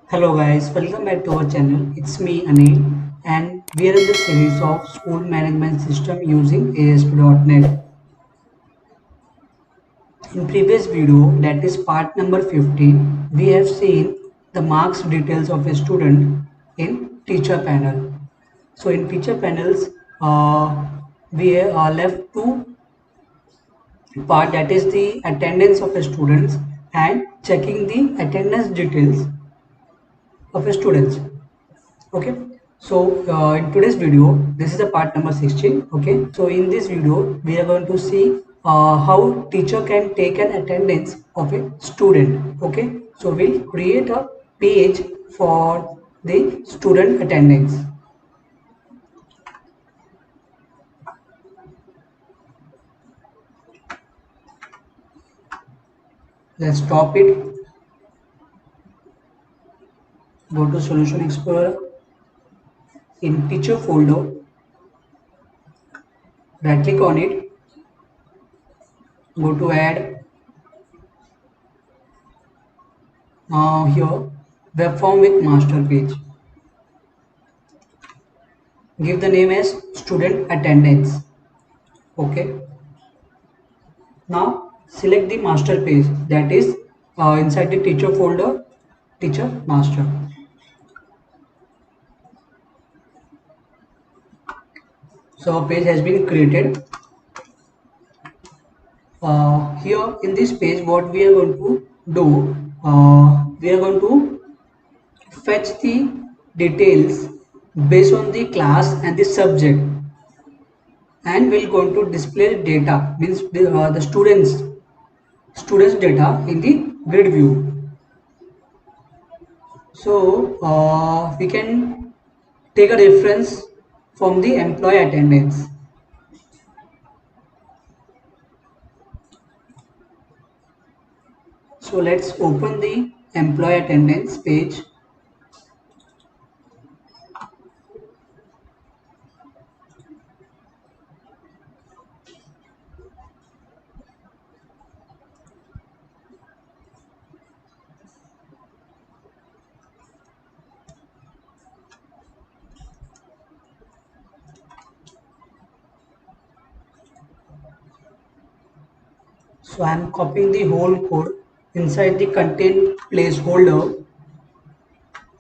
Hello guys, welcome back to our channel. It's me Anil and we are in the series of school management system using ASP.NET. In previous video, that is part number 15, we have seen the marks details of a student in teacher panel. So in teacher panels, we are left two part, that is the attendance of a students and checking the attendance details of a students. Okay, so in today's video, this is the part number 16. Okay, so in this video we are going to see how teacher can take an attendance of a student. Okay, so we'll create a page for the student attendance. Let's stop it. Go to solution explorer. In teacher folder, right click on it, go to add. Here web form with master page, give the name as student attendance. Okay, now select the master page, that is inside the teacher folder, teacher master. So a page has been created. Here in this page, what we are going to do, we are going to fetch the details based on the class and the subject, and we're going to display data, means the students data in the grid view. So we can take a reference from the employee attendance. So let's open the employee attendance page. So I'm copying the whole code inside the content placeholder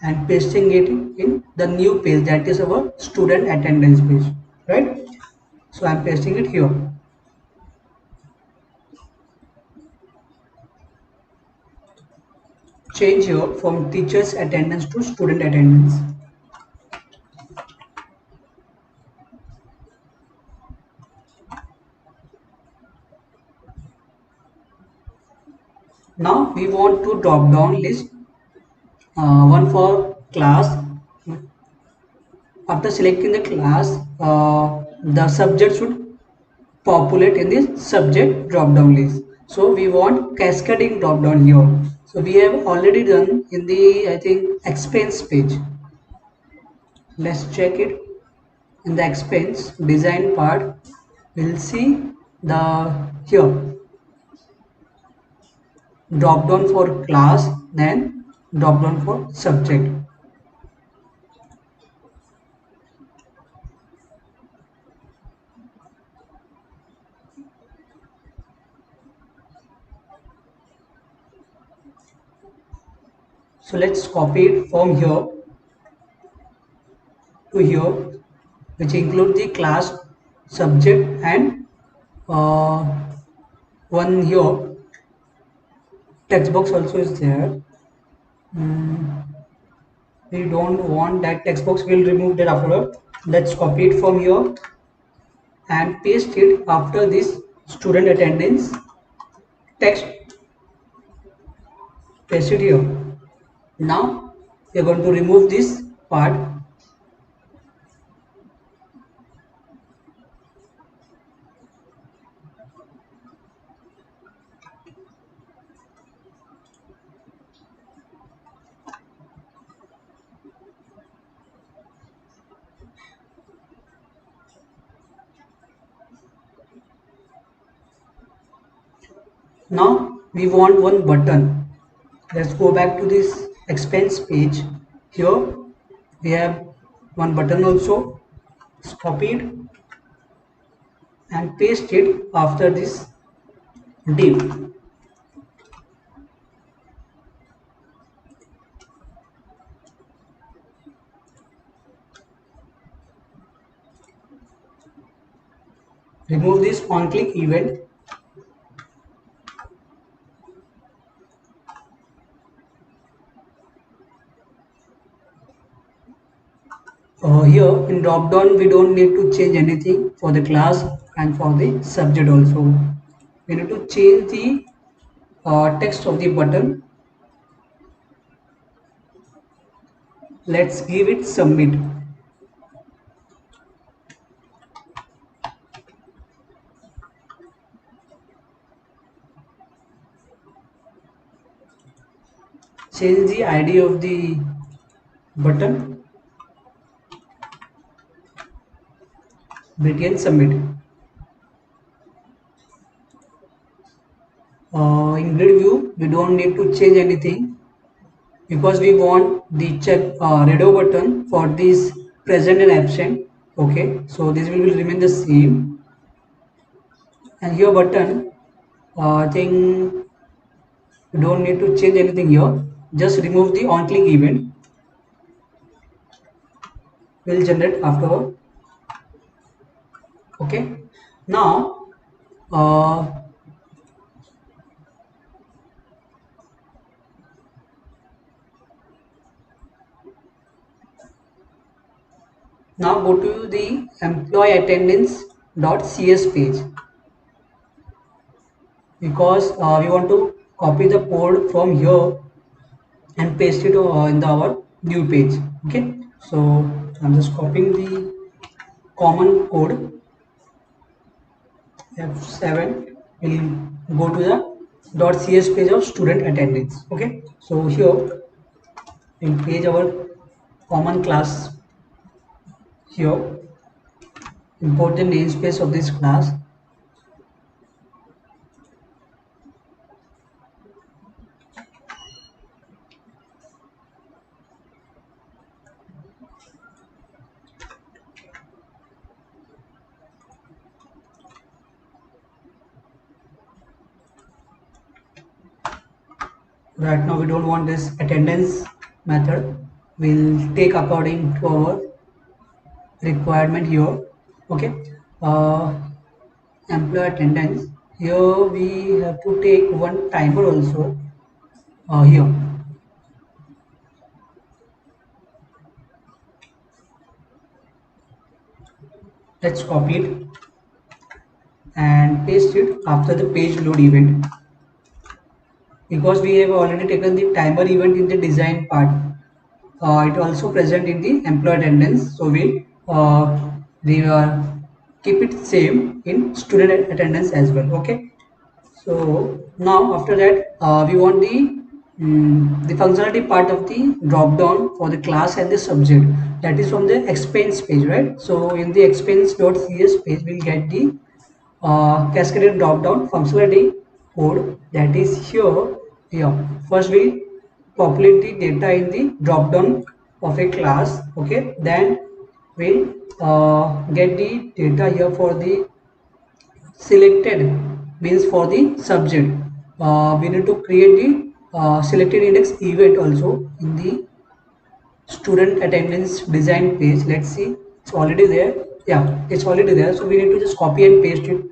and pasting it in the new page, that is our student attendance page, right? So I'm pasting it here. Change here from teachers attendance to student attendance. Now we want to drop down list one for class. After selecting the class, the subject should populate in the subject drop down list. So we want cascading drop down here. So we have already done in the, I think, expense page. Let's check it. In the expense design part, we'll see the here drop down for class, then drop down for subject. So let's copy it from here to here, which include the class, subject, and uh, one here text box also is there. We don't want that text box, we'll remove that after. Let's copy it from here and paste it after this student attendance text. Paste it here. Now we are going to remove this part. Now we want one button. Let's go back to this expense page. Here we have one button also. It's copied and paste it after this div. Remove this on click event. Here in drop down we don't need to change anything for the class and for the subject also. We need to change the text of the button. Let's give it submit. Change the ID of the button. BTN submit. In grid view we don't need to change anything because we want the check radio button for this present and absent. Okay, so this will remain the same. And here button, I think you don't need to change anything here. Just remove the on click event. Will generate afterward. Okay. Now, uh, now go to the employee attendance.cs page because we want to copy the code from here and paste it in our new page. Okay. So I'm just copying the common code F7 will go to the .cs page of student attendance. Okay, so here in page our common class, here import the namespace of this class. Right now we don't want this attendance method. We'll take according to our requirement here. Okay, uh, employee attendance. Here we have to take one timer also. Here let's copy it and paste it after the page load event because we have already taken the timer event in the design part. It also present in the employee attendance, so we keep it same in student attendance as well. Okay, so now after that we want the functionality part of the drop down for the class and the subject, that is from the expense page, right? So in the expense.cs page we'll get the cascaded drop down functionality code, that is here. First we populate the data in the drop down of a class. Okay, then we'll get the data here for the selected, means for the subject. We need to create the selected index event also in the student attendance design page. Let's see, it's already there. Yeah, it's already there, so we need to just copy and paste it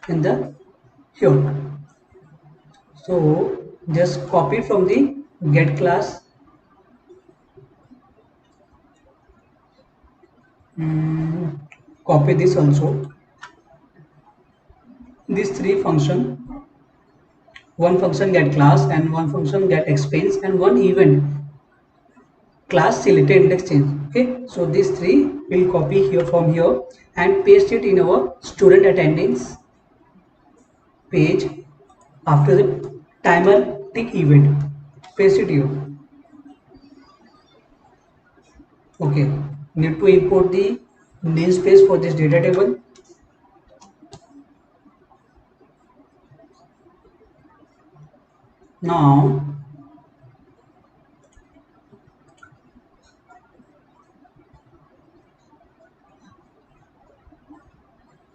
in the here. So just copy from the get class. Copy this also. These three function, one function get class and one function get expense and one event class selected index change. Okay, so these three will copy here from here and paste it in our student attendance page after the timer tick event. Paste it here. Okay, need to import the namespace for this data table. Now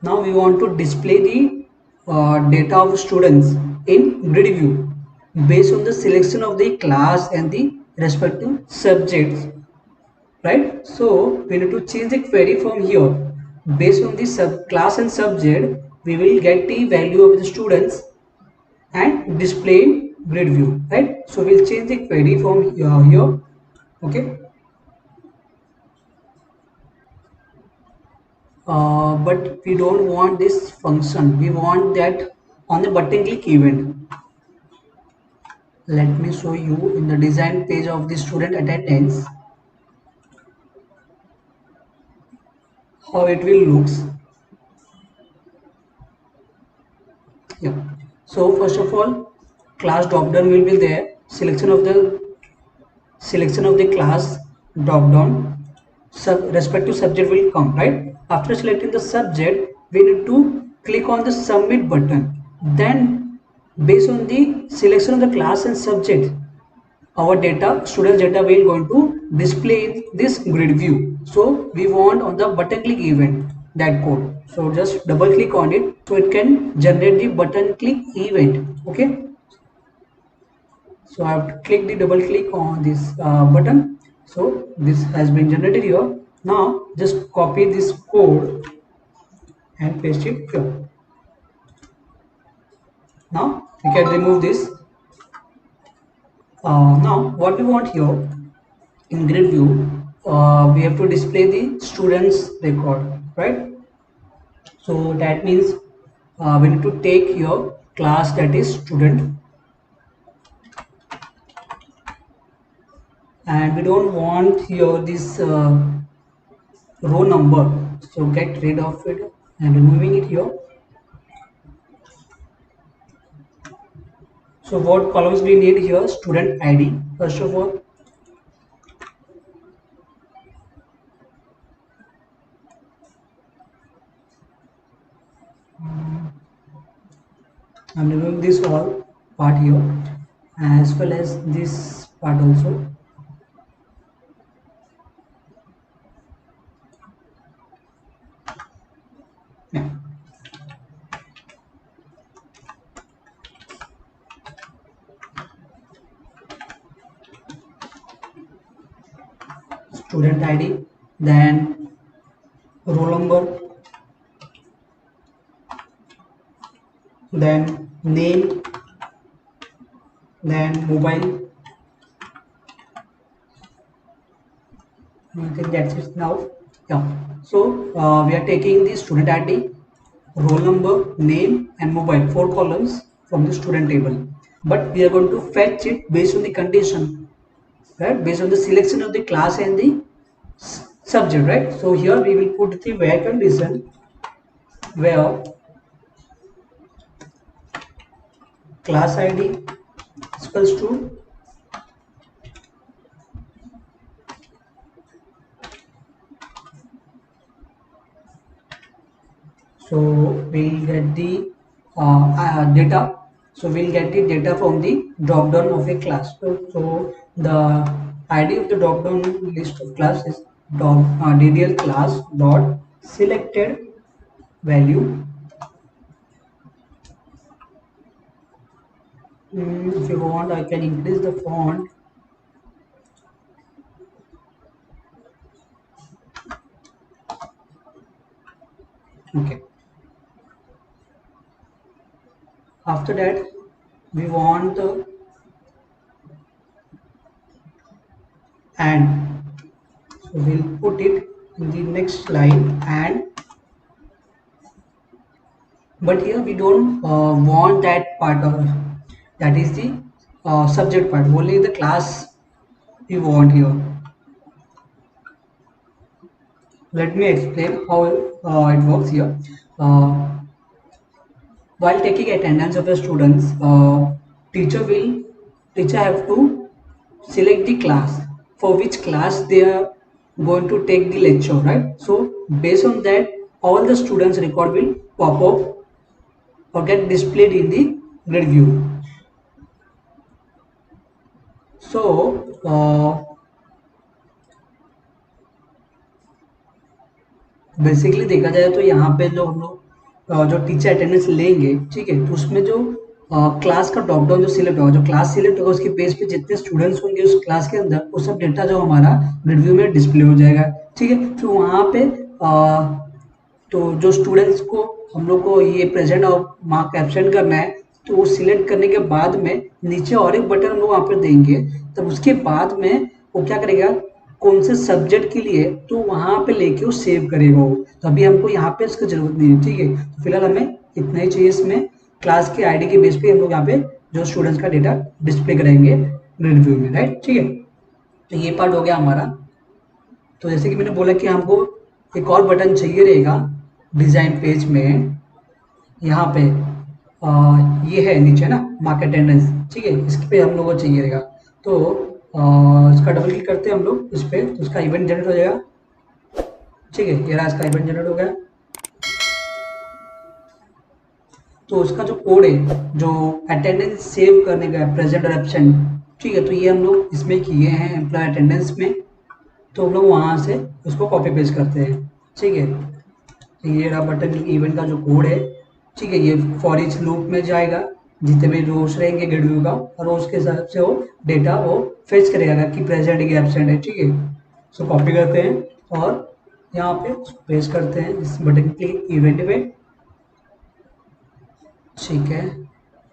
Now we want to display the data of students in grid view based on the selection of the class and the respective subjects, right? So we need to change the query from here. Based on the class and subject, we will get the value of the students and display in grid view, right? So we'll change the query from here, okay? But we don't want this function. We want that on the button click event. Let me show you in the design page of the student attendance how it will looks. Yeah. So first of all, class drop down will be there. Selection of the class drop down. Respective subject will come, right? After selecting the subject, we need to click on the submit button. Then, based on the selection of the class and subject, our students data will going to display in this grid view. So we want on the button click event that code. So just double click on it so it can generate the button click event. Okay. So I have to click the double click on this button. So this has been generated here. Now just copy this code and paste it here. Now we can remove this. Now what we want here in grid view, we have to display the students record, right? So that means we need to take your class, that is student, and we don't want here this row number, so get rid of it and removing it here. So what columns we need here? Student ID first of all. I'm removing this all part here as well as this part also. Yeah. Student ID, then roll number, then name, then mobile. I think that's it now. Yeah. So we are taking the student ID, roll number, name, and mobile, 4 columns from the student table. But we are going to fetch it based on the condition, right? Based on the selection of the class and the subject, right? So here we will put the where condition where class ID is equals to so we'll get the data. So we'll get the data from the drop down of a class. So the ID of the drop down list of class is DDL class dot selected value. If you want, I can increase the font. Okay. After that, we want the and. So we'll put it in the next line and. But here we don't want that part of that is the subject part. Only the class we want here. Let me explain how it works here. Uh, while taking attendance of the students, teacher have to select the class for which class they are going to take the lecture, right? So based on that, all the students record will pop up or get displayed in the grid view. So basically देखा जाए तो यहाँ पे जो हम लोग जो teacher attendance लेंगे, ठीक है, तो उसमें जो क्लास का ड्रॉप डाउन जो सिलेक्ट होगा, जो क्लास सिलेक्ट होगा उसके पेज पे जितने स्टूडेंट्स होंगे उस क्लास के अंदर, वो सब डेटा जो हमारा ग्रिड व्यू में डिस्प्ले हो जाएगा। ठीक है, फिर वहाँ पे तो जो स्टूडेंट्स को हम लोग को ये प्रेजेंट और मार्क एब्सेंट करना है, तो वो सिलेक्ट करने के बाद में नीचे और एक बटन हम लोग वहाँ पर देंगे। तब उसके बाद में वो क्या करेगा, कौन से सब्जेक्ट के लिए, तो वहाँ पे लेके वो सेव करेगा वो। तो अभी हमको यहाँ पे इसकी जरूरत नहीं है। ठीक है, तो फिलहाल हमें इतना ही चाहिए। इसमें क्लास के आईडी के बेस पे हम लोग यहाँ पे जो स्टूडेंट्स का डेटा डिस्प्ले करेंगे रिव्यू में, राइट। ठीक है, तो ये पार्ट हो गया हमारा। तो जैसे कि मैंने बोला कि हमको एक और बटन चाहिए रहेगा डिजाइन पेज में, यहाँ पे ये है नीचे ना मार्क अटेंडेंस। ठीक है, इस पे हम लोग को चाहिए रहेगा। तो इसका डबल क्लिक करते हैं हम लोग इस पे, तो इसका इवेंट जनरेट हो जाएगा। ठीक है, ये रहा, इसका इवेंट जनरेट हो गया। तो उसका जो कोड है जो अटेंडेंस सेव करने का है, प्रेजेंट और एब्सेंट, ठीक है, तो ये हम लोग इसमें किए हैं एम्प्लॉय अटेंडेंस में। तो हम लोग वहाँ से उसको कॉपी पेस्ट करते हैं। ठीक है, तो ये रहा बटन इवेंट का जो कोड है। ठीक है, ये फॉर ईच लूप में जाएगा, जितने भी रोज रहेंगे ग्रिड व्यू का, और रोज के हिसाब से वो डेटा वो फेच करेगा कि प्रेजेंट है कि एब्सेंट है। ठीक है, सो कॉपी करते हैं और यहाँ पे पेस्ट करते हैं इस बटन के इवेंट पे। ठीक है,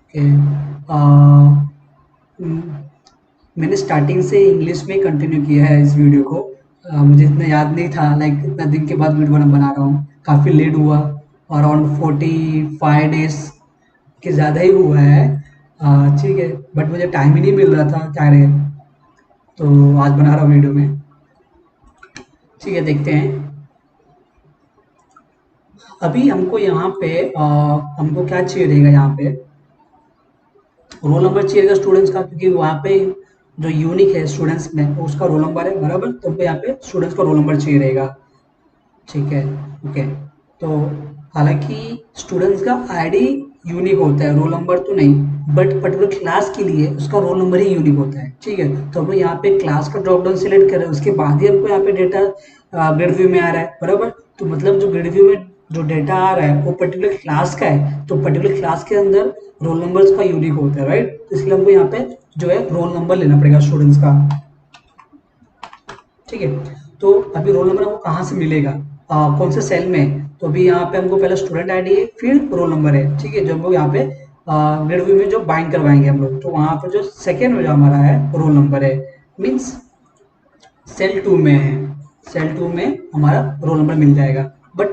ओके। मैंने स्टार्टिंग से इंग्लिश में कंटिन्यू किया है इस वीडियो को। मुझे इतना याद नहीं था, लाइक इतना दिन के बाद वीडियो बना रहा हूँ, काफ़ी लेट हुआ, अराउंड 45 डेज के ज़्यादा ही हुआ है। ठीक है, बट मुझे टाइम ही नहीं मिल रहा था, क्या रहे, तो आज बना रहा हूँ वीडियो में। ठीक है, देखते हैं। अभी हमको यहाँ पे हमको क्या चाहिए रहेगा, यहाँ पे रोल नंबर चाहिएगा स्टूडेंट्स का, क्योंकि वहाँ पे जो यूनिक है स्टूडेंट्स में उसका रोल नंबर है, बराबर। तो हमको यहाँ पे स्टूडेंट्स का रोल नंबर चाहिए रहेगा। ठीक है, ओके। तो हालांकि स्टूडेंट्स का आईडी यूनिक होता है, रोल नंबर तो नहीं, बट पर्टिकुलर क्लास के लिए उसका रोल नंबर ही यूनिक होता है। ठीक है, तो हम लोग यहाँ पे क्लास का ड्रॉप डाउन सिलेक्ट करें, उसके बाद ही हमको यहाँ पे डेटा ग्रिड व्यू में आ रहा है, बराबर। तो मतलब जो ग्रिड व्यू में जो डेटा आ रहा है वो पर्टिकुलर क्लास का है, तो पर्टिकुलर क्लास के अंदर रोल नंबर का यूनिक होता है, राइट। तो इसलिए हमको यहाँ पे जो है रोल नंबर लेना पड़ेगा स्टूडेंट्स का। ठीक है, तो अभी रोल नंबर हमको कहाँ से मिलेगा, कौन से सेल में, तो अभी यहाँ पे हमको पहले स्टूडेंट आईडी है, फिर रोल नंबर है। ठीक है, जो हम लोग यहाँ पे ग्रेड व्यू में जो बाइंड करवाएंगे हम लोग, तो वहाँ पे जो सेकेंड में जो हमारा है रोल नंबर है, मीन्स सेल 2 में है, सेल 2 में हमारा रोल नंबर मिल जाएगा। बट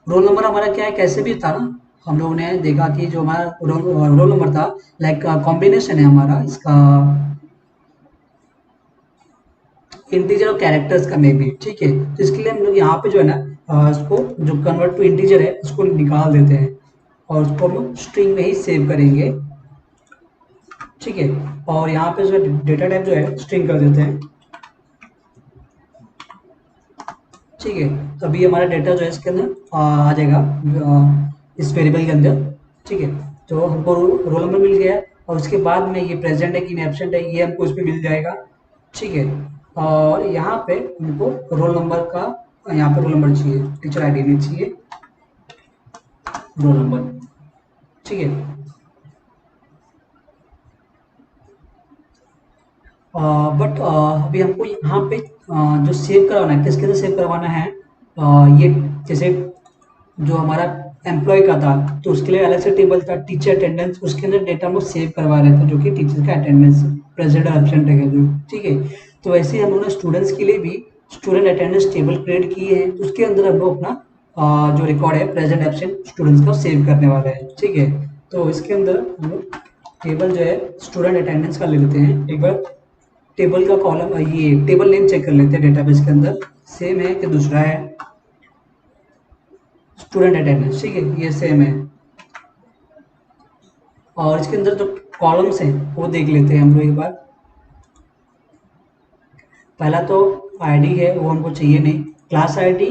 रोल नंबर हमारा क्या है, कैसे भी था ना, हम लोगों ने देखा कि जो हमारा रोल नंबर था, लाइक कॉम्बिनेशन है हमारा इसका इंटीजर और कैरेक्टर्स का में भी। ठीक है, तो इसके लिए हम लोग यहाँ पे जो है ना इसको जो कन्वर्ट टू इंटीजर है उसको निकाल देते हैं और उसको हम लोग स्ट्रिंग में ही सेव करेंगे। ठीक है, और यहाँ पे जो डेटा टाइप जो है स्ट्रिंग कर देते हैं। ठीक है, तो अभी हमारा डेटा जो है इसके अंदर आ जाएगा इस वेरिएबल के अंदर। ठीक है, तो हमको रोल नंबर मिल गया, और उसके बाद में ये प्रेजेंट है कि एब्सेंट है ये हमको इसमें मिल जाएगा। ठीक है, और यहाँ पे हमको रोल नंबर का, यहाँ पे रोल नंबर चाहिए, टीचर आईडी नहीं चाहिए, रोल नंबर। ठीक है, बट अभी हमको यहाँ पे जो सेव करवाना है, किसके अंदर सेव करवाना है, ये जैसे जो हमारा एम्प्लॉय का था, तो उसके लिए अलग से टेबल था टीचर अटेंडेंस, उसके अंदर डेटा हम लोग सेव करवा रहे थे, जो कि टीचर का अटेंडेंस प्रेजेंट और एब्सेंट है जो। ठीक है, तो वैसे ही हम लोगों ने स्टूडेंट्स के लिए भी स्टूडेंट अटेंडेंस टेबल क्रिएट किए हैं, तो उसके अंदर हम लोग अपना जो रिकॉर्ड है प्रेजेंट एब्सेंट स्टूडेंट्स का सेव करने वाला है। ठीक है, तो इसके अंदर हम लोग टेबल जो है स्टूडेंट अटेंडेंस का ले लेते हैं। एक बार टेबल का कॉलम, ये टेबल नेम चेक कर लेते हैं डेटाबेस के अंदर, सेम है कि दूसरा है, स्टूडेंट अटेंडेंस। ठीक है, ये सेम है, और इसके अंदर जो कॉलम्स हैं वो देख लेते हैं हम लोग एक बार। पहला तो आईडी है वो हमको चाहिए नहीं, class ID,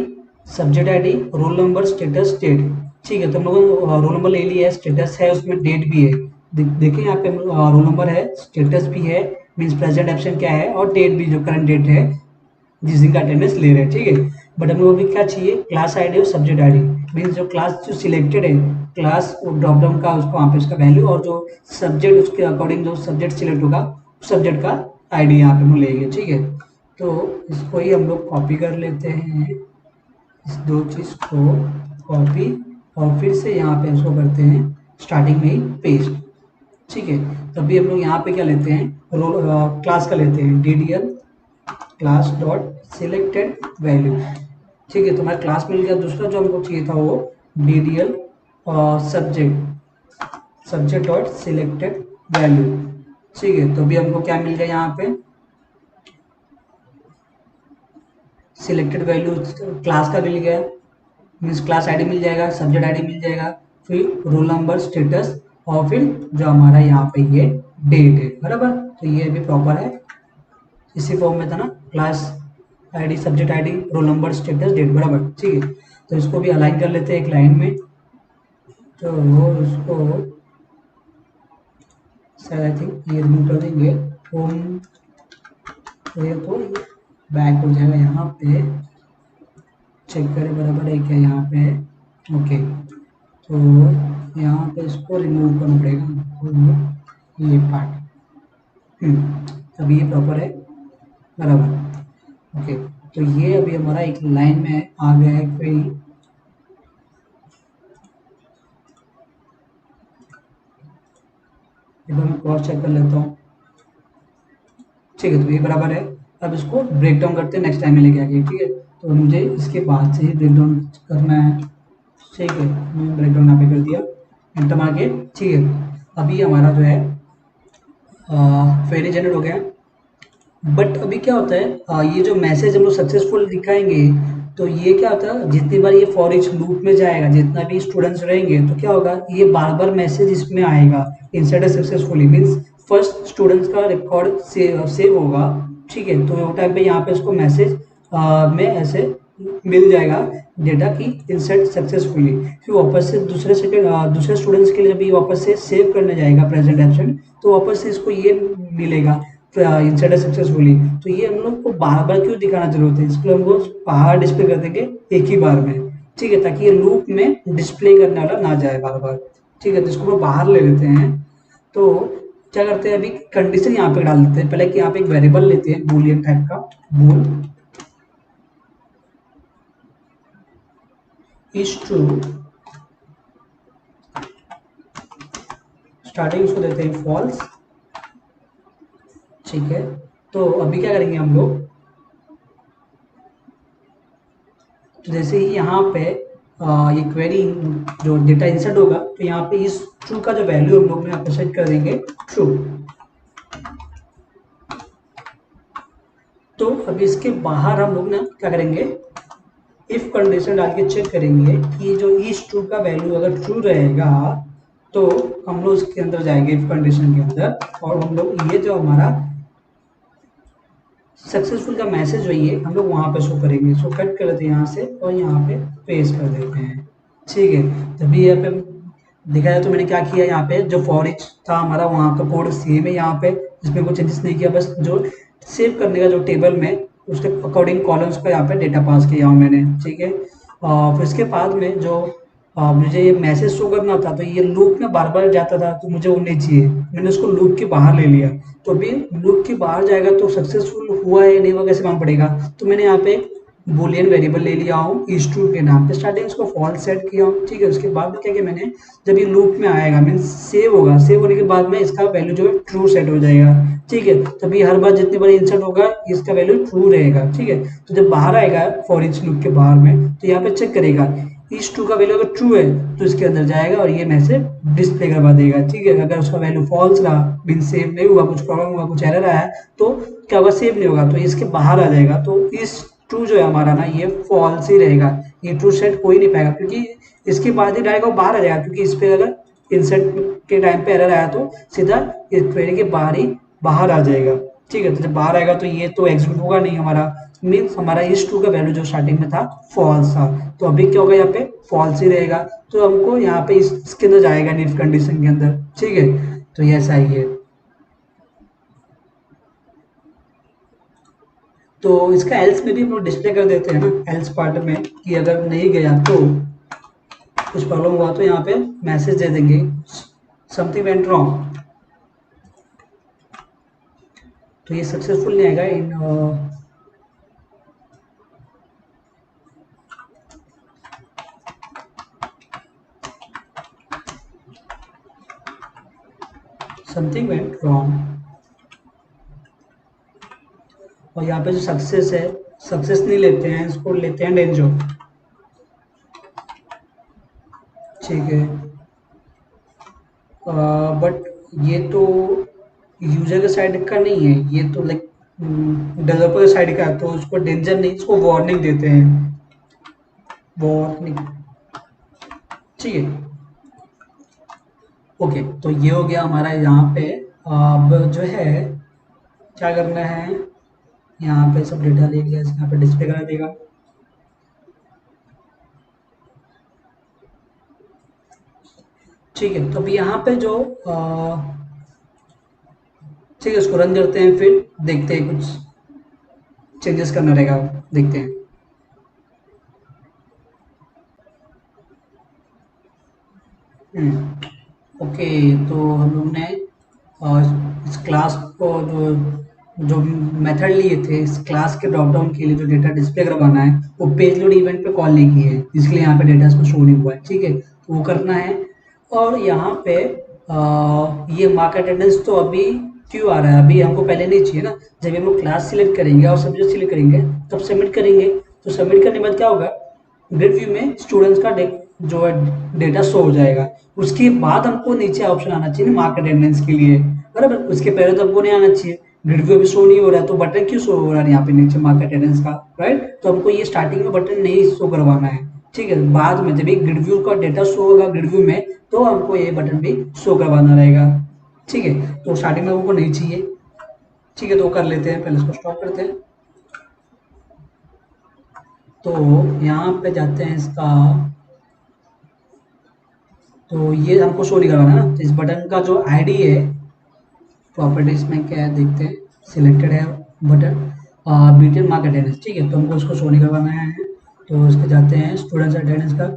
subject ID, roll number, status, date. ठीक है, तो हम लोगों ने रोल नंबर ले लिया है, स्टेटस है, उसमें डेट भी है। देखिए यहाँ पे रोल नंबर है, स्टेटस भी है, मीन्स प्रेजेंट एब्सेंट क्या है, और डेट भी जो करंट डेट है जिस दिन का अटेंडेंस ले रहे हैं। ठीक है, बट हम लोग अभी क्या चाहिए, क्लास आईडी और सब्जेक्ट आईडी। मीन्स जो क्लास जो सिलेक्टेड है, क्लास ड्रॉप डाउन का उसको वहाँ पे उसका वैल्यू, और जो सब्जेक्ट उसके अकॉर्डिंग जो सब्जेक्ट सिलेक्ट होगा सब्जेक्ट का आईडी यहाँ पे हम लेंगे। ठीक है, तो इसको ही हम लोग कॉपी कर लेते हैं, इस दो चीज़ को कॉपी, और फिर से यहाँ पे इसको करते हैं स्टार्टिंग में ही पेस्ट। ठीक है, तभी हम लोग यहाँ पे क्या लेते हैं, रोल क्लास का लेते हैं ddl class dot selected value. ठीक है, तो हमारा क्लास मिल गया। दूसरा जो हमको चाहिए था वो ddl subject, subject dot selected value. ठीक है, तो अभी हमको क्या मिल गया यहाँ पे, सिलेक्टेड वैल्यू क्लास का मिल गया, मीन्स क्लास आईडी मिल जाएगा, सब्जेक्ट आईडी मिल जाएगा, फिर रोल नंबर, स्टेटस, और फिर जो हमारा यहाँ पे ये डेट है, बराबर। तो ये भी प्रॉपर है, इसी फॉर्म में था ना, class ID, subject ID, roll number, status, date, बराबर। ठीक है, तो इसको भी अलाइन कर लेते हैं एक लाइन में। तो उसको शायद आई थिंक ये रिमूव कर देंगे, होम, तो बैक हो जाएगा यहाँ पे, चेक करें बराबर है क्या यहाँ पे। ओके, तो यहाँ पे इसको रिमूव करना पड़ेगा हमको, ये पार्ट, अभी ये प्रॉपर है, बराबर। ओके, तो ये अभी हमारा एक लाइन में आ गया है क्वेरी। एक बार मैं क्रॉस चेक कर लेता हूँ। ठीक है, तो ये बराबर है। अब इसको ब्रेक डाउन करते हैं, नेक्स्ट टाइम में लेके आगे। ठीक है, तो मुझे इसके बाद से ही ब्रेक डाउन करना है। ठीक है, मैं ब्रेक डाउन यहाँ पे कर दिया, एंटर मार के। ठीक है, अभी हमारा जो है क्वेरी जनरेट हो गया। बट अभी क्या होता है, ये जो मैसेज हम लोग सक्सेसफुल दिखाएंगे, तो ये क्या होता है, जितनी बार ये फॉर ईच लूप में जाएगा, जितना भी स्टूडेंट्स रहेंगे, तो क्या होगा, ये बार बार मैसेज इसमें आएगा, insert successfully means first students का रिकॉर्ड सेव होगा। ठीक है, तो वो टाइम पे यहाँ पे इसको मैसेज में ऐसे मिल जाएगा डेटा की इंसर्ट सक्सेसफुली। फिर वापस से दूसरे स्टूडेंट्स के लिए जब ये वापस से सेव करने जाएगा प्रेजेंट एब्सेंट, तो वापस से इसको ये मिलेगा इंसर्ट सक्सेसफुली। तो ये हम लोग को बार बार क्यों दिखाना जरूरत है, इसको हमको बाहर डिस्प्ले कर देंगे एक ही बार में। ठीक है, ताकि ये लूप में डिस्प्ले करने वाला ना जाए बार बार। ठीक है, तो इसको हम बाहर ले लेते हैं। तो क्या करते हैं, अभी कंडीशन यहाँ पे डाल देते हैं पहले, कि यहाँ पे एक वेरिएबल लेते हैं बूलियन टाइप का, बूल इज ट्रू, स्टार्टिंग उसको देते हैं फॉल्स। ठीक है, तो अभी क्या करेंगे हम लोग, तो जैसे ही यहाँ पे ये क्वेरी जो डेटा इंसर्ट होगा, तो यहाँ पे इस ट्रू का जो वैल्यू हम लोग यहाँ पे सेट कर देंगे ट्रू। तो अभी इसके बाहर हम लोग ना क्या करेंगे, इफ कंडीशन डाल के चेक करेंगे कि जो इस ट्रू का वैल्यू अगर ट्रू रहेगा, तो हम लोग इसके अंदर जाएंगे इफ कंडीशन के अंदर, और हम लोग ये जो हमारा सक्सेसफुल का मैसेज वही है, हम लोग वहां पे शो करेंगे। सो कट कर देते हैं यहाँ से और यहाँ पे पेस्ट कर देते हैं। ठीक है, तभी यहाँ पे देखा जाए तो मैंने क्या किया, यहाँ पे जो फॉर ईच था हमारा, वहाँ का कोड सेम है यहाँ पे, इसमें कोई चेंजेस नहीं किया, बस जो सेव करने का जो टेबल में उसके अकॉर्डिंग कॉलम्स का यहाँ पे डेटा पास किया हूँ मैंने। ठीक है, फिर इसके बाद में जो मुझे ये मैसेज शो करना था, तो ये लूप में बार बार जाता था, तो मुझे वो नहीं चाहिए, मैंने उसको लूप के बाहर ले लिया। तो अभी लूप के बाहर जाएगा तो सक्सेसफुल हुआ है नहीं हुआ कैसे मालूम पड़ेगा, तो मैंने यहाँ पे बुलियन वेरिएबल ले लिया हूँ इस ट्रू के नाम पे, स्टार्टिंग उसको फॉल्स सेट किया हूँ। ठीक है, उसके बाद क्या किया मैंने, जब ये लूप में आएगा मीन सेव होगा, सेव होने के बाद में इसका वैल्यू जो है ट्रू सेट हो जाएगा। ठीक है, तभी हर बार जितनी बार इंसर्ट होगा इसका वैल्यू ट्रू रहेगा। ठीक है, तो जब बाहर आएगा फॉर ईच लूप के बाहर में, तो यहाँ पे चेक करेगा इस ट्रू का वैल्यू अगर ट्रू है तो इसके अंदर जाएगा और ये मैसेज डिस्प्ले करवा देगा। ठीक है, अगर उसका वैल्यू फॉल्स रहा, मीन सेव नहीं हुआ, कुछ प्रॉब्लम हुआ, कुछ एरर आया, तो क्या होगा, सेव नहीं होगा, तो इसके बाहर आ जाएगा। तो इस ट्रू जो है हमारा ना, ये फॉल्स ही रहेगा, ये ट्रू सेट हो ही नहीं पाएगा, क्योंकि इसके बाद ही डायरेक्ट वो बाहर आ जाएगा, क्योंकि इस पे अगर इंसर्ट के टाइम पे एरर आया तो सीधा इस क्वेरी के बाहर ही बाहर आ जाएगा। ठीक है, तो जब बाहर आएगा तो ये तो एग्जीक्यूट होगा नहीं हमारा, मीन्स हमारा इस ट्रू का वैल्यू जो स्टार्टिंग में था फॉल्स था, तो अभी क्या होगा, यहाँ पे फॉल्स ही रहेगा, तो हमको यहाँ पे इसके अंदर जाएगा इफ कंडीशन के अंदर। ठीक है, तो ये ऐसा ही है। तो इसका एल्स में भी हम लोग डिस्प्ले कर देते हैं ना, एल्स पार्ट में, कि अगर नहीं गया तो कुछ प्रॉब्लम हुआ तो यहाँ पे मैसेज दे देंगे समथिंग वेंट रॉन्ग, तो ये सक्सेसफुल नहीं आएगा इन समथिंग वेंट रॉन्ग। और यहाँ पे जो सक्सेस है, सक्सेस नहीं लेते हैं, इसको लेते हैं डेंजो। ठीक है, बट ये तो यूजर के साइड का नहीं है, ये तो लाइक डेवलपर के साइड का है, तो उसको डेंजर नहीं, इसको वार्निंग देते हैं, वार्निंग। ठीक है, ओके, तो ये हो गया हमारा यहाँ पे। अब जो है क्या करना है, यहाँ पे सब डेटा ले लिया, यहाँ पे डिस्प्ले करा देगा। ठीक है, तो अभी यहाँ पे जो ठीक है, उसको रन करते हैं, फिर देखते हैं कुछ चेंजेस करना रहेगा, देखते हैं। ओके, तो हम लोग ने इस क्लास को जो जो मेथड लिए थे, इस क्लास के ड्रॉप डाउन के लिए जो डेटा डिस्प्ले करवाना है, वो पेज लोड इवेंट पे कॉल नहीं की है, इसलिए यहाँ पे डेटा इसको शो नहीं हुआ है। ठीक है, तो वो करना है। और यहाँ पे ये मार्क अटेंडेंस तो अभी क्यों आ रहा है, अभी हमको पहले नहीं चाहिए ना। जब हम लोग क्लास सिलेक्ट करेंगे और सब्जेक्ट सिलेक्ट करेंगे तब सबमिट करेंगे, तो सबमिट करने के बाद क्या होगा, ग्रिड व्यू में स्टूडेंट्स का जो है डेटा शो हो जाएगा। उसके बाद हमको नीचे ऑप्शन आना चाहिए मार्क अटेंडेंस के लिए, बराबर। उसके पहले तो हमको नहीं आना चाहिए, ग्रिड व्यू अभी शो नहीं हो रहा है, तो बटन क्यों शो हो रहा है यहाँ पे नीचे मार्क अटेंडेंस का, राइट। तो हमको ये स्टार्टिंग में बटन नहीं शो करवाना है। ठीक है, बाद में जब ये ग्रिड व्यू का डेटा शो होगा ग्रिड व्यू में, तो हमको ये बटन भी शो करवाना रहेगा। ठीक है, तो स्टार्टिंग में हमको नहीं चाहिए। ठीक है, तो कर लेते हैं, पहले इसको स्टॉप करते हैं। तो यहाँ पे जाते हैं इसका, तो ये हमको शो नहीं करवाना है ना, तो इस बटन का जो आईडी है, प्रॉपर्टीज में क्या है देखते हैं, सिलेक्टेड है बटन बीटेन मार्क अटेंडेंस। ठीक है, तो हमको उसको शो नहीं करवाना है, तो इसके जाते हैं स्टूडेंट्स अटेंडेंस का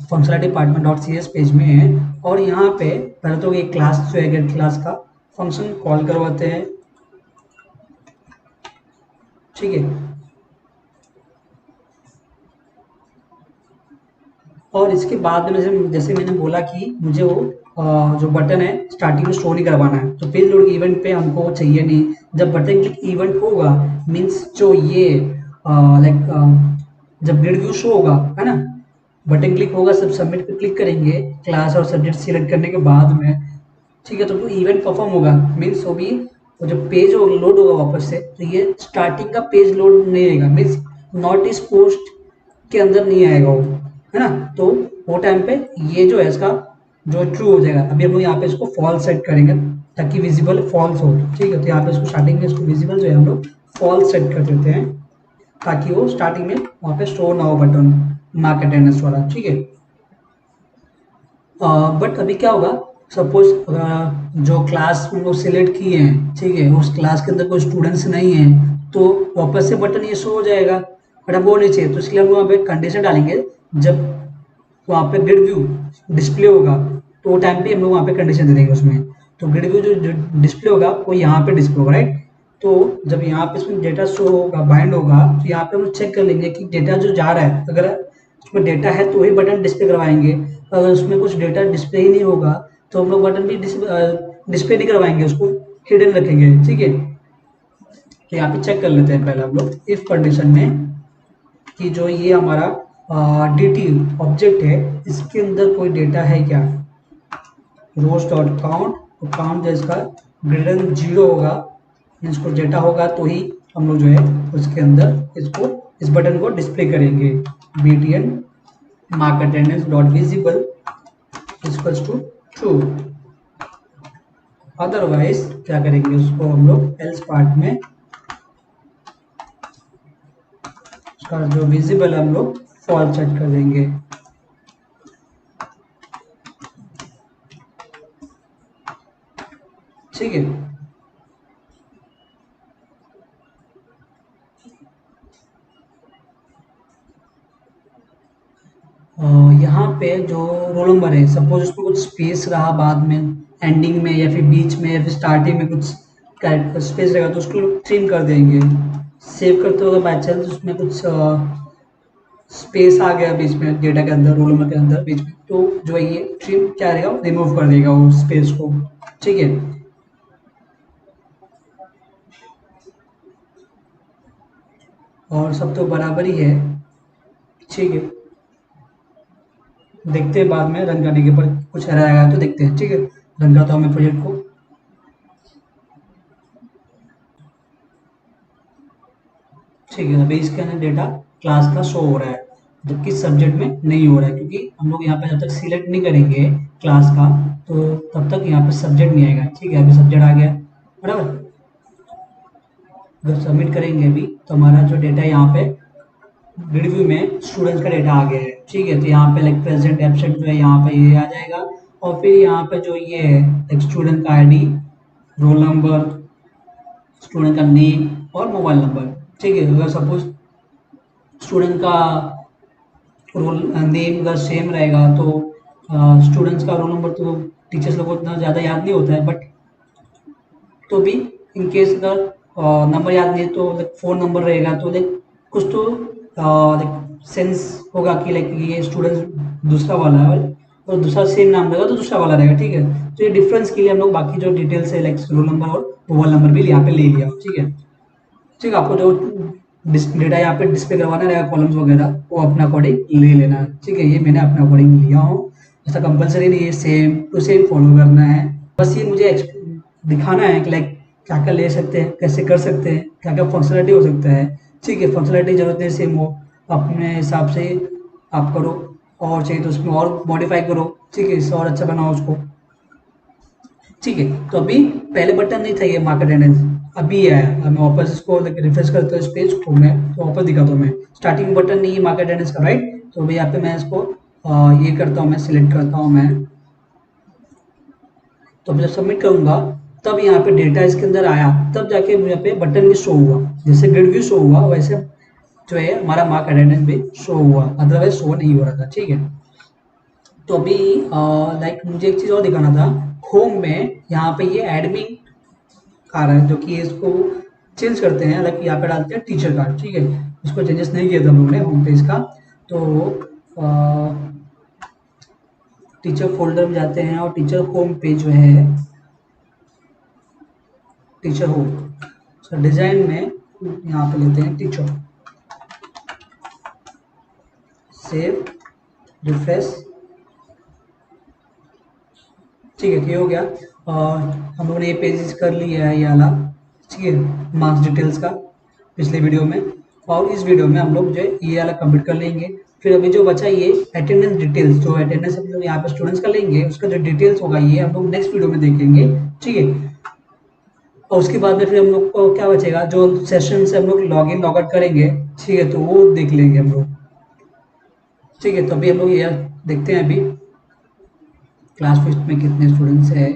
functionality department dot C S page में है। और यहाँ पे पहले तो ये क्लास जो है गेट क्लास का फंक्शन कॉल करवाते हैं। ठीक है, और इसके बाद में जैसे जैसे मैंने बोला कि मुझे वो जो बटन है स्टार्टिंग में शो नहीं करवाना है, तो पेज लोड इवेंट पे हमको चाहिए नहीं। जब बटन क्लिक इवेंट होगा, मीन्स जो ये लाइक जब ग्रिड व्यू शो होगा, है ना, बटन क्लिक होगा, सब सबमिट पे क्लिक करेंगे क्लास और सब्जेक्ट सिलेक्ट करने के बाद में। ठीक है, तो वो इवेंट परफॉर्म होगा, मीन्स वो भी वो जब पेज लोड होगा वापस से, तो ये स्टार्टिंग का पेज लोड नहीं रहेगा, मीन्स नॉट इस पोस्ट के अंदर नहीं आएगा वो, है ना। तो वो टाइम पे ये जो है इसका जो ट्रू हो जाएगा। अभी हम लोग यहाँ पे इसको फॉल्स सेट करेंगे ताकि विजिबल फॉल्स हो। ठीक है, तो यहाँ पे इसको स्टार्टिंग में इसको विजिबल जो है हम लोग फॉल्स सेट कर देते हैं, ताकि वो स्टार्टिंग में वहाँ पे शो ना हो बटन मार्क अटेंडेंस वाला। ठीक है, बट अभी क्या होगा, सपोज जो क्लास हम लोग सिलेक्ट किए हैं, ठीक है, उस क्लास के अंदर कोई स्टूडेंट्स नहीं है, तो वापस से बटन ये शो हो जाएगा, बट हमको नहीं चाहिए, तो इसलिए हम लोग वहाँ पे कंडीशन डालेंगे। जब वहाँ पे ग्रिड व्यू डिस्प्ले होगा, तो वो टाइम पे हम लोग वहाँ पे कंडीशन दे देंगे उसमें। तो ग्रिड व्यू जो डिस्प्ले होगा वो यहाँ पे डिस्प्ले होगा, राइट। तो जब यहाँ पे इसमें डेटा शो होगा, बाइंड होगा, तो यहाँ पे हम चेक कर लेंगे कि डेटा जो जा रहा है, अगर उसमें डेटा है तो ही बटन डिस्प्ले करवाएंगे। अगर उसमें कुछ डेटा डिस्प्ले ही नहीं होगा, तो हम लोग बटन भी डिस्प्ले नहीं करवाएंगे, उसको हिडन रखेंगे। ठीक है, तो यहाँ पे चेक कर लेते हैं पहले हम लोग इफ कंडीशन में कि जो ये हमारा dt ऑब्जेक्ट है, इसके अंदर कोई डेटा है क्या। रोज डॉट काउंट, तो काउंट जो इसका ग्रेटर देन 0 होगा, इसको डेटा होगा तो ही हम लोग जो है उसके अंदर इसको इस बटन को डिस्प्ले करेंगे। btn mark attendance dot visible equals to true. Otherwise क्या करेंगे, उसको हम लोग एल्स पार्ट में उसका जो विजिबल हम लोग फॉल्स सेट कर देंगे। ठीक है, यहाँ पे जो रोल नंबर है, सपोज उसमें कुछ स्पेस रहा बाद में, एंडिंग में या फिर बीच में या फिर स्टार्टिंग में कुछ स्पेस रहेगा तो उसको ट्रिम कर देंगे। सेव करते वक्त बाई चांस उसमें कुछ स्पेस आ गया बीच में डेटा के अंदर, रोल नंबर के अंदर बीच में, तो जो है ये ट्रिम क्या रहेगा, रिमूव कर देगा वो स्पेस को। ठीक है, और सब तो बराबर ही है। ठीक है, देखते हैं बाद में रन करने के ऊपर कुछ एरर आएगा तो देखते हैं। ठीक है, रन करता हूँ मैं प्रोजेक्ट को। ठीक है, अभी इसके अंदर डेटा क्लास का शो हो रहा है, जबकि सब्जेक्ट में नहीं हो रहा है, क्योंकि हम लोग यहाँ पे जब तक सिलेक्ट नहीं करेंगे क्लास का तो तब तक यहाँ पे सब्जेक्ट नहीं आएगा। ठीक है, अभी सब्जेक्ट आ गया बराबर। जब सबमिट करेंगे अभी तो हमारा जो डेटा यहाँ पे रिव्यू में स्टूडेंट्स का डेटा आ गया है। ठीक है, तो यहाँ पे लाइक प्रेजेंट एब्सेंट जो है यहाँ पे ये आ जाएगा, और फिर यहाँ पे जो ये है लाइक स्टूडेंट का आईडी, रोल नंबर, स्टूडेंट का नेम और मोबाइल नंबर। ठीक है, अगर सपोज स्टूडेंट का रोल नेम अगर सेम रहेगा तो स्टूडेंट्स का रोल नंबर तो टीचर्स लोगों को इतना ज़्यादा याद नहीं होता है, बट तो भी इन केस अगर नंबर याद नहीं है तो लाइक फ़ोन नंबर रहेगा तो लाइक कुछ तो लाइक सेंस होगा कि लाइक ये स्टूडेंट दूसरा वाला है, और दूसरा सेम नाम रहेगा तो दूसरा वाला रहेगा। ठीक है, तो ये डिफरेंस के लिए हम लोग बाकी जो डिटेल्स है लाइक रोल नंबर और मोबाइल नंबर भी यहाँ पे ले लिया। ठीक है, ठीक है, आपको जो डेटा यहाँ पे डिस्प्ले करवाना रहेगा कॉलम्स वगैरह वो अपना अकॉर्डिंग ले लेना है। ठीक है, ये मैंने अपना अकॉर्डिंग लिया हूँ, ऐसा कंपलसरी नहीं है, सेम टू सेम फॉलो करना है। बस ये मुझे दिखाना है कि लाइक क्या क्या ले सकते हैं, कैसे कर सकते हैं, क्या क्या फंक्शनलिटी हो सकता है। ठीक है, फंक्शनलिटी जरूरत है सेम हो, अपने हिसाब से आप करो, और चाहिए तो उसमें और मॉडिफाई करो। ठीक है, इससे और अच्छा बनाओ उसको। ठीक है, तो अभी पहले बटन नहीं था ये मार्क अटेंडेंस, अभी ये आया। अब मैं वापस इसको रिफ्रेश करता हूँ इस पेज को, मैं तो वापस दिखाता हूँ। मैं स्टार्टिंग बटन नहीं है मार्क अटेंडेंस का, राइट। तो अभी यहाँ पे मैं इसको ये करता हूँ, मैं सिलेक्ट करता हूँ मैं। तो अब जब सबमिट करूंगा तब यहाँ पे डेटा इसके अंदर आया, तब जाके मुझे पे बटन भी शो हुआ, जैसे ग्रिड भी शो हुआ वैसे जो है हमारा मार्क अटेंडेंस भी शो हुआ, अदरवाइज शो नहीं हो रहा था। ठीक है, तो अभी लाइक मुझे एक चीज़ और दिखाना था। होम में यहाँ पे ये एडमिन आ रहा है, जो कि इसको चेंज करते हैं, लाइक यहाँ पे डालते हैं टीचर कार्ड। ठीक है, इसको चेंजेस नहीं किया था हम लोगों ने होम पेज का। तो टीचर फोल्डर में जाते हैं और टीचर होम पेज जो है, टीचर होम डिजाइन में यहाँ पे लेते हैं टीचर, सेव, रिफ्रेश। ठीक है, ये हो गया, और हम लोगों ने ये पेज कर लिया है ये वाला। ठीक है, मार्क्स डिटेल्स का पिछले वीडियो में, और इस वीडियो में हम लोग जो है ये वाला कंप्लीट कर लेंगे। फिर अभी जो बचा ये अटेंडेंस डिटेल्स, जो अटेंडेंस हम लोग यहाँ पे स्टूडेंट्स का लेंगे उसका जो डिटेल्स होगा ये हम लोग नेक्स्ट वीडियो में देखेंगे। ठीक है, और उसके बाद में फिर हम लोग को क्या बचेगा, जो सेशन से हम लोग लॉग इन लॉग आउट करेंगे। ठीक है, तो वो देख लेंगे हम लोग। ठीक है, तो अभी हम लोग ये देखते हैं अभी क्लास फिफ्थ में कितने स्टूडेंट्स है।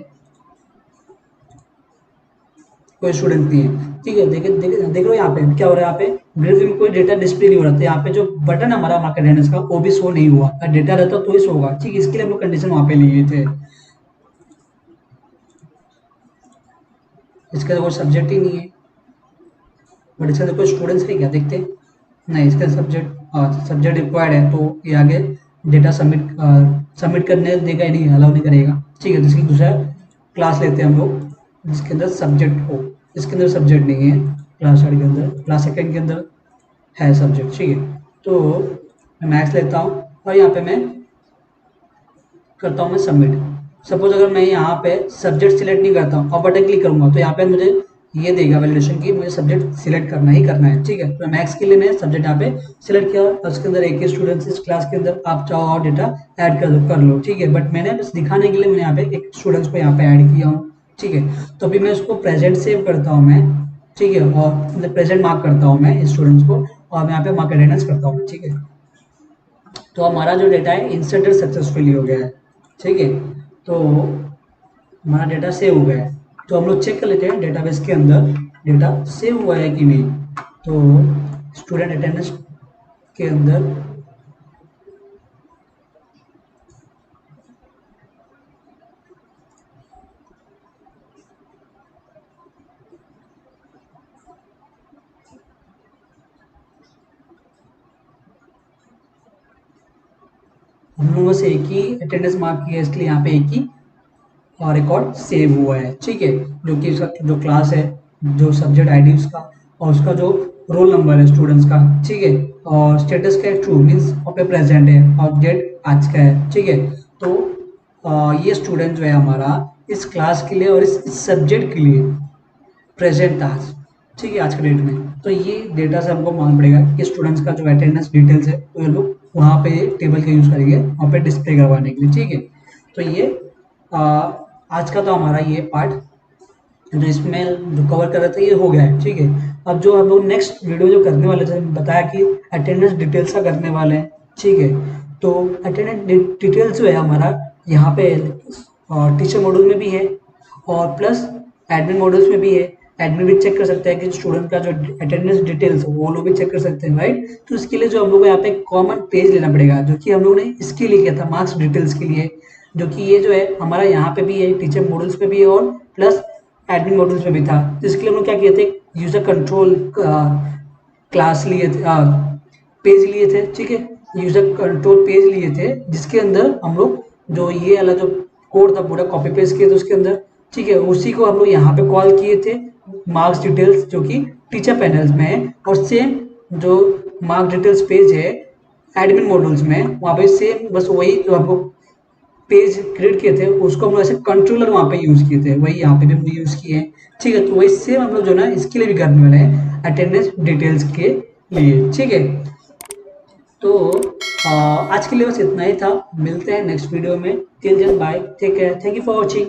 कोई स्टूडेंट नहीं है। ठीक है, देखे देखे देख लो यहाँ पे क्या हो रहा है, यहाँ पे ग्रिड में कोई डेटा डिस्प्ले नहीं हो रहा था, यहाँ पे जो बटन हमारा मार्क अटेंडेंस का वो भी शो नहीं हुआ, अगर डेटा रहता तो ही शो होगा। ठीक है, इसके लिए हम लोग कंडीशन वहाँ पे लिए थे। इसका तो कोई सब्जेक्ट ही नहीं है, बट इसका तो कोई स्टूडेंट्स नहीं, क्या देखते नहीं, इसका सब्जेक्ट सब्जेक्ट रिक्वायर्ड है तो ये आगे डेटा सबमिट करने देगा ही नहीं, अलाउ नहीं करेगा। ठीक है, तो इसकी दूसरा क्लास लेते हैं हम लोग जिसके अंदर सब्जेक्ट हो। इसके अंदर सब्जेक्ट नहीं है, क्लास थर्ड के अंदर, क्लास सेकेंड के अंदर है सब्जेक्ट। ठीक है, तो मैं मैथ्स लेता हूँ और यहाँ पे मैं करता हूँ मैं सबमिट। सपोज अगर मैं यहाँ पे सब्जेक्ट सिलेक्ट नहीं करता हूँ और बटन क्लिक करूंगा तो यहाँ पे मुझे ये देगा वैलिडेशन की मुझे सब्जेक्ट सिलेक्ट करना ही करना है। ठीक है, तो मैथ्स के लिए मैं सब्जेक्ट यहाँ पे सिलेक्ट किया और उसके अंदर एक ही स्टूडेंट इस क्लास के अंदर, आप चाहो और डेटा ऐड कर लो। ठीक है, बट मैंने बस दिखाने के लिए मैंने यहाँ पे एक स्टूडेंट्स को यहाँ पे ऐड किया हूँ। ठीक है, तो अभी मैं उसको प्रेजेंट सेव करता हूँ मैं। ठीक है, और मतलब प्रेजेंट मार्क करता हूँ मैं इस स्टूडेंट्स को, और मैं यहाँ पे मार्क अटेंडेंस करता हूँ। ठीक है, तो हमारा जो डेटा है इंसर्टेड सक्सेसफुली हो गया है। ठीक है, तो हमारा डेटा सेव हो गया है। तो हम लोग चेक कर लेते हैं डेटाबेस के अंदर डेटा सेव हुआ है कि नहीं। तो स्टूडेंट अटेंडेंस के अंदर हम लोगों से एक ही अटेंडेंस मार्क किया, इसलिए यहाँ पे एक ही रिकॉर्ड सेव हुआ है, ठीक है। जो कि इसका जो क्लास है, जो सब्जेक्ट आईडी उसका, और उसका जो रोल नंबर है स्टूडेंट्स का, ठीक है। और स्टेटस का है ट्रू, मीन्स पे प्रेजेंट है, और डेट आज का है, ठीक है। तो ये स्टूडेंट जो है हमारा इस क्लास के लिए और इस सब्जेक्ट के लिए प्रेजेंट था आज, ठीक है, आज के डेट में। तो ये डेटा से हमको मालूम पड़ेगा कि स्टूडेंट्स का जो अटेंडेंस डिटेल्स है, तो ये लोग वहाँ पे टेबल का यूज़ करेंगे वहाँ पे डिस्प्ले करवाने के लिए, ठीक है। तो ये आ, आज का तो हमारा ये पार्ट जो इसमें जो कवर कर रहे थे ये हो गया है, ठीक है। अब जो हम लोग नेक्स्ट वीडियो जो करने वाले थे, बताया कि अटेंडेंस डिटेल्स का करने वाले हैं, ठीक है। तो अटेंडेंस डिटेल्स जो है हमारा यहाँ पे टीचर मॉड्यूल में भी है, और प्लस एडमिन मॉड्यूल्स में भी है। एडमिन भी चेक कर सकते हैं कि स्टूडेंट का जो अटेंडेंस डिटेल्स वो लोग भी चेक कर सकते हैं, राइट। तो इसके लिए जो हम लोग को यहाँ पे कॉमन पेज लेना पड़ेगा, जो कि हम लोग ने इसके लिए किया था, मार्क्स डिटेल्स के लिए, जो कि ये जो है हमारा यहाँ पे भी है, टीचर मॉड्यूल्स पे भी है, और प्लस एडमिन मॉड्यूल्स में भी था। तो इसके लिए हम लोग क्या किए थे, यूजर कंट्रोल क्लास लिए थे, पेज लिए थे, ठीक है। यूजर कंट्रोल पेज लिए थे, जिसके अंदर हम लोग जो ये वाला जो कोड था पूरा कॉपी पेस्ट किए थे उसके अंदर, ठीक है। उसी को हम लोग यहाँ पे कॉल किए थे मार्क्स डिटेल्स, जो कि टीचर पैनल्स में है। और सेम जो मार्क्स डिटेल्स पेज है एडमिन मॉड्यूल्स में, वहाँ पे सेम बस वही जो हमको पेज क्रिएट किए थे उसको हम लोग ऐसे कंट्रोलर वहाँ पे यूज किए थे, वही यहाँ पे भी हम यूज किए हैं, ठीक है। तो वही सेम हम लोग जो ना इसके लिए भी करने वाले हैं, अटेंडेंस डिटेल्स के लिए, ठीक है। तो आज के लिए बस इतना ही था, मिलते हैं नेक्स्ट वीडियो में। Till then bye, take care, thank you for watching.